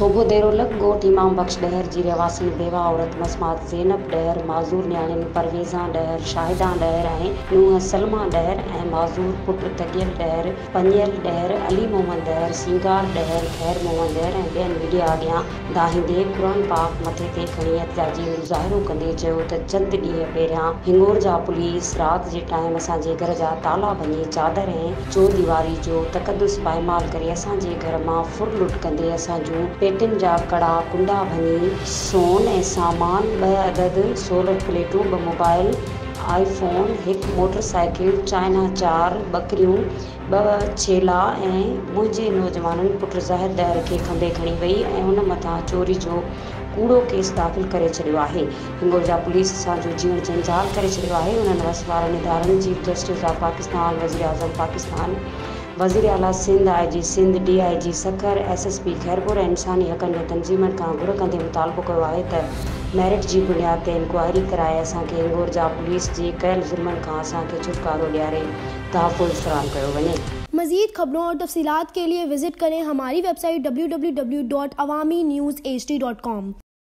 सोभो देरो लग गोट इमाम बख्श डहर जी रहवासी बेवा औरत मसमात ज़ैनब डहर माज़ूर न्याणियुनि परवेज़ा डहर शाहिदा डहर ऐं नूंहं सलमा डहर ऐं माज़ूर पुट तगियल डहर पंजियल डहर अली मोहम्मद डहर सिंगार डहर खैर मोहम्मद डहर ऐं ॿियनि मीडिया अॻियां दाहिंदे क़ुर पाक मथे ते खणी एतिजाजी मुज़ाहिरो कंदे चयो त चंद ॾींहं पहिरियां हिंगोर जा पुलिस राति जे टाइम असांजे घर जा ताला भञी चादर ऐं चौदीवारी जो तक़दुस पायमाल करे असांजे घर मां फुर लुट कंदे असांजूं पेटिन जा कड़ा कुंडा भञी सोन ऐं सामान 2 अदद सोलर प्लेटूं 2 मोबाइल आईफोन 1 मोटरसाइकिल चाइना 4 बकरियूं 2 छेला ऐं मुंहिंजे नौजवाननि पुट ज़ाहिर डहर खे खंबे खणी वई ऐं उन मथां चोरी जो कूड़ो केस दाख़िल करे छॾियो आहे। हिंगोर जा पुलिस असांजो जीवन जंजाल करे छॾियो आहे। उन्हनि वसवारनि इदारनि चीफ जस्टिस ऑफ पाकिस्तान वज़ीर आज़म पाकिस्तान वज़ीर आला Sindh IG Sindh DIG Sukkur SSP Khairpur ऐं इंसानी हक़नि जी तंज़ीमनि खां घुर कंदे मुतालबो कयो आहे त मेरिट जी बुनियाद ते इंक्वायरी कराए असांखे हिंगोर जा पुलिस जे कयल ज़ुल्मनि खां असांखे छुटकारो ॾियारे तहफ़्फ़ुज़ फ़राहम कयो वञे। मज़ीद खबरों और तफ़सीलात के लिए विजिट करें हमारी वेबसाइट www.awamiNewsHD.com।